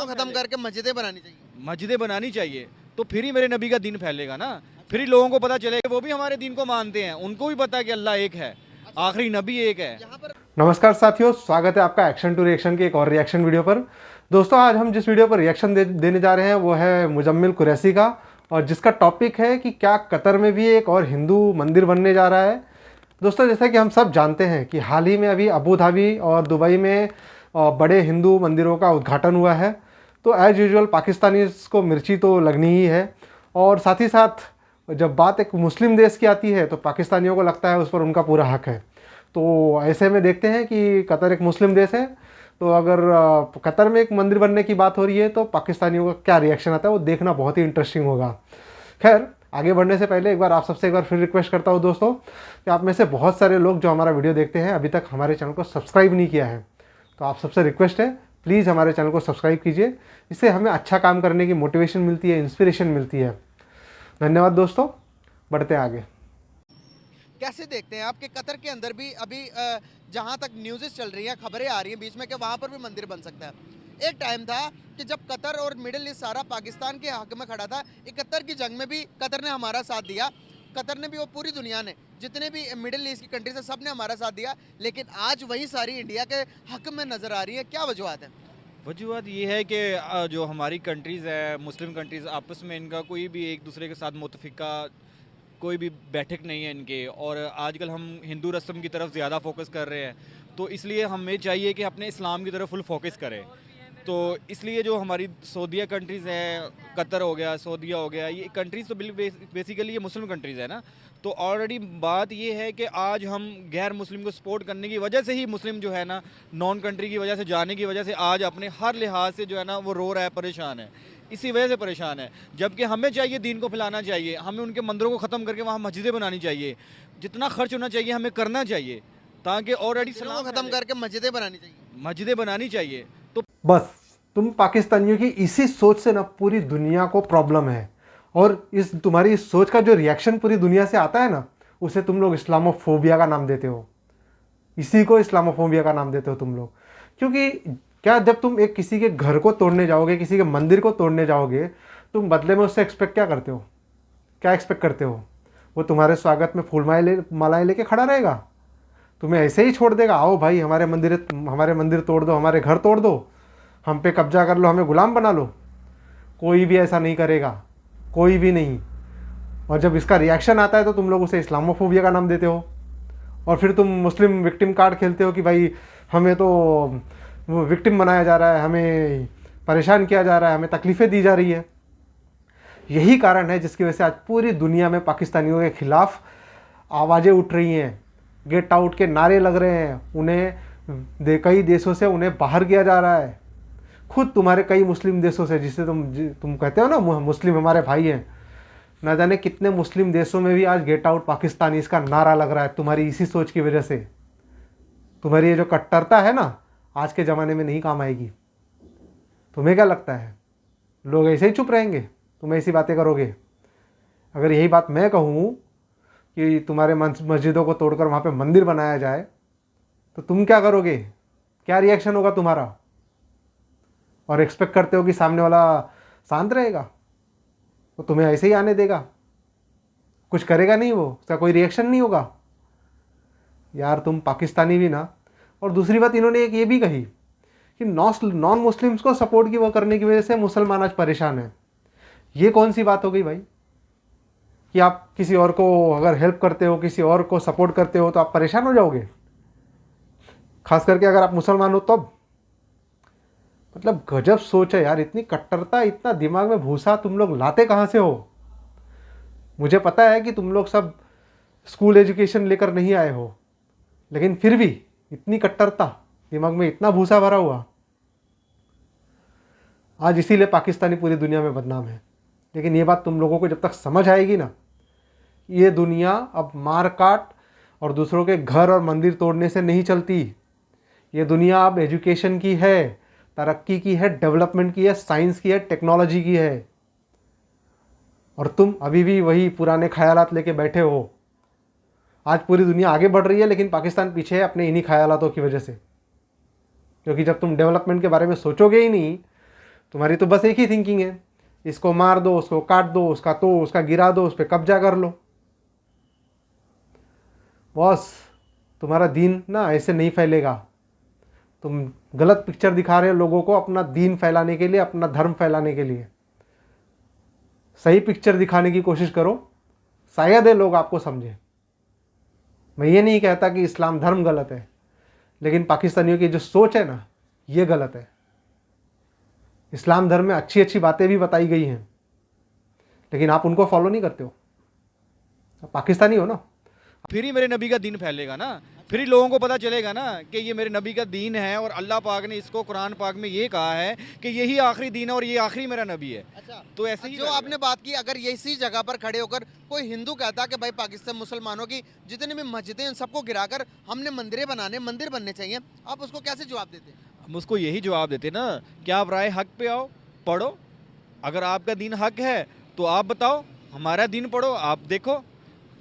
को खत्म करके मस्जिदें बनानी चाहिए। मस्जिदें बनानी चाहिए, तो फिर ही मेरे नबी का दिन फैलेगा ना। फिर ही लोगों को पता चलेगा, वो भी हमारे दिन को मानते हैं, उनको भी पता है कि अल्लाह एक है, आखिरी नबी एक है। यहाँ पर नमस्कार साथियों, स्वागत है आपका एक्शन टू रिएक्शन के एक और रिएक्शन वीडियो पर। दोस्तों, आज हम जिस वीडियो पर रिएक्शन देने जा रहे हैं वो है मुजम्मिल कुरैशी का, और जिसका टॉपिक है कि क्या कतर में भी एक और हिंदू मंदिर बनने जा रहा है। दोस्तों, जैसा कि हम सब जानते हैं कि हाल ही में अभी अबू धाबी और दुबई में बड़े हिंदू मंदिरों का उद्घाटन हुआ है। तो एज़ यूजुअल पाकिस्तानी को मिर्ची तो लगनी ही है, और साथ ही साथ जब बात एक मुस्लिम देश की आती है तो पाकिस्तानियों को लगता है उस पर उनका पूरा हक है। तो ऐसे में देखते हैं कि कतर एक मुस्लिम देश है, तो अगर कतर में एक मंदिर बनने की बात हो रही है तो पाकिस्तानियों का क्या रिएक्शन आता है वो देखना बहुत ही इंटरेस्टिंग होगा। खैर, आगे बढ़ने से पहले एक बार आप सबसे एक बार फिर रिक्वेस्ट करता हूँ दोस्तों कि आप में से बहुत सारे लोग जो हमारा वीडियो देखते हैं अभी तक हमारे चैनल को सब्सक्राइब नहीं किया है, तो आप सबसे रिक्वेस्ट है प्लीज़ हमारे चैनल को सब्सक्राइब कीजिए। इससे हमें अच्छा काम करने की मोटिवेशन मिलती है, इंस्पिरेशन मिलती है। धन्यवाद दोस्तों, बढ़ते हैं आगे। कैसे देखते हैं आपके कतर के अंदर भी अभी जहाँ तक न्यूज़ेस चल रही हैं, खबरें आ रही हैं बीच में कि वहाँ पर भी मंदिर बन सकता है। एक टाइम था कि जब कतर और मिडिल ईस्ट सारा पाकिस्तान के हक में खड़ा था। 71 की जंग में भी कतर ने हमारा साथ दिया, कतर ने भी और पूरी दुनिया ने, जितने भी मिडिल ईस्ट की कंट्रीज है, सब ने हमारा साथ दिया। लेकिन आज वही सारी इंडिया के हक में नज़र आ रही है। क्या वजूहत है? वजूहत ये है कि जो हमारी कंट्रीज़ है, मुस्लिम कंट्रीज़, आपस में इनका कोई भी एक दूसरे के साथ मुतफिका कोई भी बैठक नहीं है इनके, और आजकल हम हिंदू रस्म की तरफ ज़्यादा फोकस कर रहे हैं, तो इसलिए हमें चाहिए कि अपने इस्लाम की तरफ फुल फोकस करें। तो इसलिए जो हमारी सऊदीया कंट्रीज़ हैं, कतर हो गया, सऊदीया हो गया, ये कंट्रीज़ तो बेसिकली ये मुस्लिम कंट्रीज़ है ना। तो ऑलरेडी बात ये है कि आज हम गैर मुस्लिम को सपोर्ट करने की वजह से ही मुस्लिम जो है ना, नॉन कंट्री की वजह से जाने की वजह से आज अपने हर लिहाज से जो है ना वो रो रहा है, परेशान है, इसी वजह से परेशान है। जबकि हमें चाहिए दीन को फैलाना चाहिए, हमें उनके मंदिरों को ख़त्म करके वहाँ मस्जिदें बनानी चाहिए, जितना खर्च होना चाहिए हमें करना चाहिए, ताकि ऑलरेडी को खत्म करके मस्जिदें बनानी चाहिए। मस्जिदें बनानी चाहिए। तो बस तुम पाकिस्तानियों की इसी सोच से ना पूरी दुनिया को प्रॉब्लम है, और इस तुम्हारी इस सोच का जो रिएक्शन पूरी दुनिया से आता है ना, उसे तुम लोग इस्लामोफोबिया का नाम देते हो। इसी को इस्लामोफोबिया का नाम देते हो तुम लोग। क्योंकि क्या, जब तुम एक किसी के घर को तोड़ने जाओगे, किसी के मंदिर को तोड़ने जाओगे, तुम बदले में उससे एक्सपेक्ट क्या करते हो? क्या एक्सपेक्ट करते हो? वो तुम्हारे स्वागत में फूल मालाएं लेके खड़ा रहेगा? तुम्हें ऐसे ही छोड़ देगा? आओ भाई, हमारे मंदिर तोड़ दो, हमारे घर तोड़ दो, हम पे कब्जा कर लो, हमें गुलाम बना लो। कोई भी ऐसा नहीं करेगा, कोई भी नहीं। और जब इसका रिएक्शन आता है तो तुम लोग उसे इस्लामोफोबिया का नाम देते हो, और फिर तुम मुस्लिम विक्टिम कार्ड खेलते हो कि भाई हमें तो विक्टिम बनाया जा रहा है, हमें परेशान किया जा रहा है, हमें तकलीफ़ें दी जा रही है। यही कारण है जिसकी वजह से आज पूरी दुनिया में पाकिस्तानियों के खिलाफ आवाज़ें उठ रही हैं, गेट आउट के नारे लग रहे हैं, उन्हें कई देशों से उन्हें बाहर किया जा रहा है। खुद तुम्हारे कई मुस्लिम देशों से, जिससे तुम कहते हो ना मुस्लिम हमारे भाई हैं, ना जाने कितने मुस्लिम देशों में भी आज गेट आउट पाकिस्तानी इसका नारा लग रहा है, तुम्हारी इसी सोच की वजह से। तुम्हारी ये जो कट्टरता है ना, आज के ज़माने में नहीं काम आएगी। तुम्हें क्या लगता है लोग ऐसे ही चुप रहेंगे? तुम ऐसी बातें करोगे? अगर यही बात मैं कहूँ कि तुम्हारे मस्जिदों को तोड़कर वहाँ पे मंदिर बनाया जाए, तो तुम क्या करोगे? क्या रिएक्शन होगा तुम्हारा? और एक्सपेक्ट करते हो कि सामने वाला शांत रहेगा? तो तुम्हें ऐसे ही आने देगा? कुछ करेगा नहीं वो? उसका कोई रिएक्शन नहीं होगा? यार, तुम पाकिस्तानी भी ना। और दूसरी बात इन्होंने एक ये भी कही कि नॉन मुस्लिम्स को सपोर्ट की वो करने की वजह से मुसलमान आज परेशान हैं। ये कौन सी बात हो गई भाई कि आप किसी और को अगर हेल्प करते हो, किसी और को सपोर्ट करते हो, तो आप परेशान हो जाओगे? खास करके अगर आप मुसलमान हो तब। मतलब गजब सोच है यार, इतनी कट्टरता, इतना दिमाग में भूसा तुम लोग लाते कहाँ से हो? मुझे पता है कि तुम लोग सब स्कूल एजुकेशन लेकर नहीं आए हो, लेकिन फिर भी इतनी कट्टरता, दिमाग में इतना भूसा भरा हुआ। आज इसीलिए पाकिस्तानी पूरी दुनिया में बदनाम है। लेकिन ये बात तुम लोगों को जब तक समझ आएगी ना, ये दुनिया अब मार काट और दूसरों के घर और मंदिर तोड़ने से नहीं चलती। ये दुनिया अब एजुकेशन की है, तरक्की की है, डेवलपमेंट की है, साइंस की है, टेक्नोलॉजी की है। और तुम अभी भी वही पुराने ख्यालात लेके बैठे हो। आज पूरी दुनिया आगे बढ़ रही है, लेकिन पाकिस्तान पीछे है अपने इन्हीं ख्यालातों की वजह से। क्योंकि जब तुम डेवलपमेंट के बारे में सोचोगे ही नहीं, तुम्हारी तो बस एक ही थिंकिंग है, इसको मार दो, उसको काट दो, उसका तो उसका गिरा दो, उस पर कब्जा कर लो। बॉस, तुम्हारा दीन ना ऐसे नहीं फैलेगा। तुम गलत पिक्चर दिखा रहे हो लोगों को अपना दीन फैलाने के लिए, अपना धर्म फैलाने के लिए। सही पिक्चर दिखाने की कोशिश करो, शायद ये लोग आपको समझे। मैं ये नहीं कहता कि इस्लाम धर्म गलत है, लेकिन पाकिस्तानियों की जो सोच है ना, ये गलत है। इस्लाम धर्म में अच्छी अच्छी बातें भी बताई गई हैं, लेकिन आप उनको फॉलो नहीं करते हो। आप पाकिस्तानी हो ना। फिर ही मेरे नबी का दीन फैलेगा ना, फिर ही लोगों को पता चलेगा ना कि ये मेरे नबी का दीन है और अल्लाह पाक ने इसको कुरान पाक में ये कहा है कि यही आखिरी दीन है और ये आखिरी मेरा नबी है। अच्छा, तो ऐसे ही जो आपने बात की, अगर ये इसी जगह पर खड़े होकर कोई हिंदू कहता कि भाई पाकिस्तान मुसलमानों की जितनी भी मस्जिदें हैं सबको गिराकर हमने मंदिर बनने चाहिए, आप उसको कैसे जवाब देते हैं? हम उसको यही जवाब देते ना कि आप राय हक पे आओ, पढ़ो। अगर आपका दीन हक है तो आप बताओ, हमारा दीन पढ़ो, आप देखो।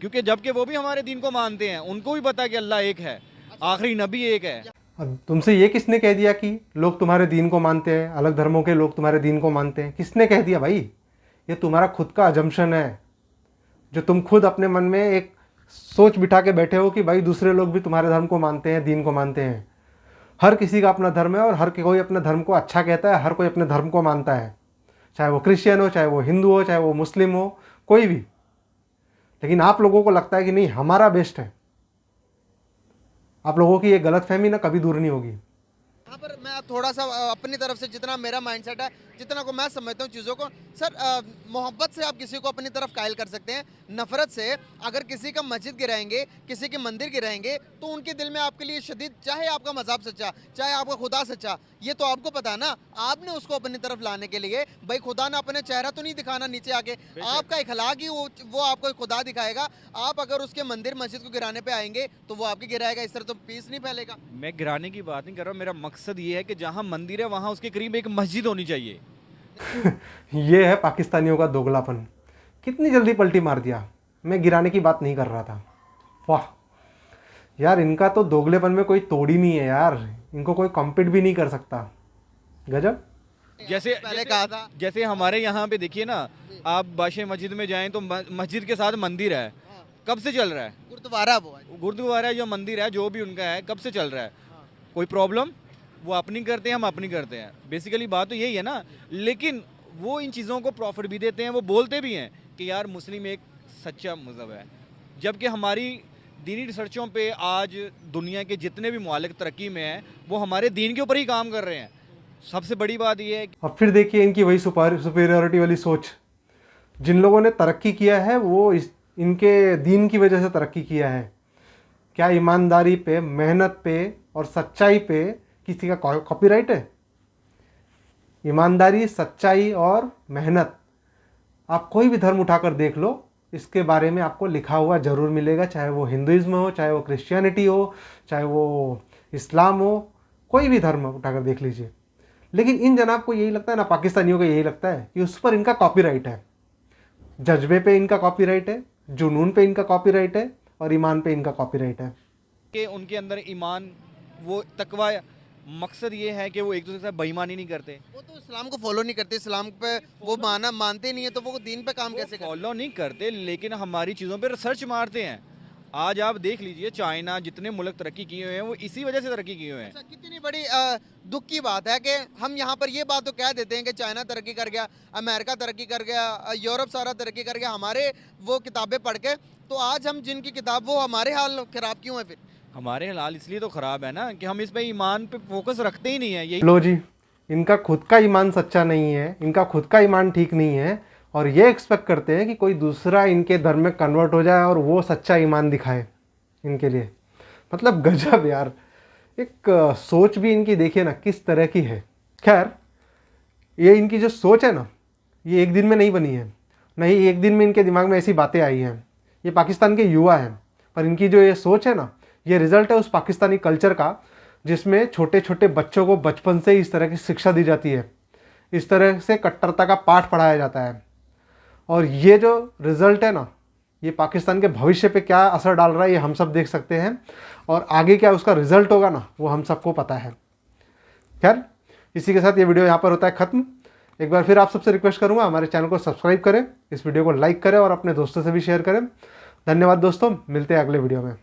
क्योंकि जबकि वो भी हमारे दीन को मानते हैं, उनको भी पता है कि अल्लाह एक है, आखिरी नबी एक है। अब तुमसे ये किसने कह दिया कि लोग तुम्हारे दीन को मानते हैं, अलग धर्मों के लोग तुम्हारे दीन को मानते हैं? किसने कह दिया भाई? ये तुम्हारा खुद का अजम्पशन है, जो तुम खुद अपने मन में एक सोच बिठा के बैठे हो कि भाई दूसरे लोग भी तुम्हारे धर्म को मानते हैं, दीन को मानते हैं। हर किसी का अपना धर्म है और हर कोई अपने धर्म को अच्छा कहता है, हर कोई अपने धर्म को मानता है, चाहे वो क्रिश्चियन हो, चाहे वो हिंदू हो, चाहे वो मुस्लिम हो, कोई भी। लेकिन आप लोगों को लगता है कि नहीं हमारा बेस्ट है। आप लोगों की ये गलतफहमी ना कभी दूर नहीं होगी। यहाँ पर मैं थोड़ा सा अपनी तरफ से जितना मेरा माइंडसेट है, जितना को मैं समझता हूँ चीज़ों को, सर मोहब्बत से आप किसी को अपनी तरफ कायल कर सकते हैं। नफरत से अगर किसी का मस्जिद गिराएंगे, किसी के मंदिर गिराएंगे, तो उनके दिल में आपके लिए शदीद, चाहे आपका मज़हब सच्चा, चाहे आपका खुदा सच्चा, ये तो आपको पता है ना। आपने उसको अपनी तरफ लाने के लिए भाई खुदा ने अपने चेहरा तो नहीं दिखाना नीचे आके, आपका इखलाक ही वो आपको खुदा दिखाएगा। आप अगर उसके मंदिर मस्जिद को गिराने पे आएंगे तो वो आपके गिराएगा, इस तरह तो पीस नहीं फैलेगा। मैं गिराने की बात नहीं कर रहा, मेरा मकसद ये है कि जहाँ मंदिर है वहाँ उसके करीब एक मस्जिद होनी चाहिए। ये है पाकिस्तानियों का दोगलापन। कितनी जल्दी पलटी मार दिया। मैं गिराने की बात नहीं कर रहा था। वाह यार, इनका तो दोगलेपन में कोई तोड़ ही नहीं है यार। इनको कोई कॉम्पीट भी नहीं कर सकता। गजब। जैसे पहले कहा था, जैसे हमारे यहाँ पे देखिए ना, आप बादशाह मस्जिद में जाएं तो मस्जिद के साथ मंदिर है। कब से चल रहा है? गुरुद्वारा वो है। गुरुद्वारा जो मंदिर है, जो भी उनका है, कब से चल रहा है? कोई प्रॉब्लम? वो अपनी करते हैं, हम अपनी करते हैं। बेसिकली बात तो यही है ना। लेकिन वो इन चीज़ों को प्रॉफिट भी देते हैं, वो बोलते भी हैं कि यार मुस्लिम एक सच्चा मज़हब है। जबकि हमारी दीनी रिसर्चों पे आज दुनिया के जितने भी मुआलिक तरक्की में हैं, वो हमारे दीन के ऊपर ही काम कर रहे हैं। सबसे बड़ी बात ये है कि अब फिर देखिए इनकी वही सुपीरियरिटी वाली सोच। जिन लोगों ने तरक्की किया है वो इनके दीन की वजह से तरक्की किया है। क्या ईमानदारी पे, मेहनत पे और सच्चाई पे किसी का कॉपीराइट है? ईमानदारी, सच्चाई और मेहनत, आप कोई भी धर्म उठाकर देख लो, इसके बारे में आपको लिखा हुआ ज़रूर मिलेगा। चाहे वो हिंदुइज्म हो, चाहे वो क्रिश्चियनिटी हो, चाहे वो इस्लाम हो, कोई भी धर्म उठाकर देख लीजिए। लेकिन इन जनाब को यही लगता है ना, पाकिस्तानियों को यही लगता है कि उस पर इनका कॉपीराइट है। जज्बे पे इनका कॉपीराइट है, जुनून पे इनका कॉपीराइट है और ईमान पे इनका कॉपीराइट है। उनके अंदर ईमान, वो तकवा, मकसद ये है कि वो एक दूसरे के साथ बेईमानी नहीं करते। वो तो इस्लाम को फॉलो नहीं करते, इस्लाम पे वो मानते नहीं है, तो वो दीन पे काम कैसे करते? फॉलो नहीं करते, लेकिन हमारी चीज़ों पे रिसर्च मारते हैं। आज आप देख लीजिए, चाइना, जितने मुल्क तरक्की किए हुए हैं वो इसी वजह से तरक्की किए हुए हैं। अच्छा, कितनी बड़ी दुख की बात है कि हम यहाँ पर ये बात तो कह देते हैं कि चाइना तरक्की कर गया, अमेरिका तरक्की कर गया, यूरोप सारा तरक्की कर गया, हमारे वो किताबें पढ़ के। तो आज हम जिनकी किताब, वो हमारे हाल खराब क्यों है फिर? हमारे हाल इसलिए तो ख़राब है ना कि हम इस पे ईमान पे फोकस रखते ही नहीं है। यही लो जी, इनका खुद का ईमान सच्चा नहीं है, इनका खुद का ईमान ठीक नहीं है, और ये एक्सपेक्ट करते हैं कि कोई दूसरा इनके धर्म में कन्वर्ट हो जाए और वो सच्चा ईमान दिखाए इनके लिए। मतलब गजब यार। एक सोच भी इनकी देखिए ना किस तरह की है। खैर, ये इनकी जो सोच है ना, ये एक दिन में नहीं बनी है, नहीं एक दिन में इनके दिमाग में ऐसी बातें आई हैं। ये पाकिस्तान के युवा हैं, पर इनकी जो ये सोच है ना, ये रिज़ल्ट है उस पाकिस्तानी कल्चर का जिसमें छोटे छोटे बच्चों को बचपन से ही इस तरह की शिक्षा दी जाती है, इस तरह से कट्टरता का पाठ पढ़ाया जाता है। और ये जो रिज़ल्ट है ना, ये पाकिस्तान के भविष्य पे क्या असर डाल रहा है ये हम सब देख सकते हैं, और आगे क्या उसका रिज़ल्ट होगा ना, वो हम सबको पता है। खैर, इसी के साथ ये वीडियो यहाँ पर होता है ख़त्म। एक बार फिर आप सबसे रिक्वेस्ट करूंगा, हमारे चैनल को सब्सक्राइब करें, इस वीडियो को लाइक करें और अपने दोस्तों से भी शेयर करें। धन्यवाद दोस्तों, मिलते हैं अगले वीडियो में।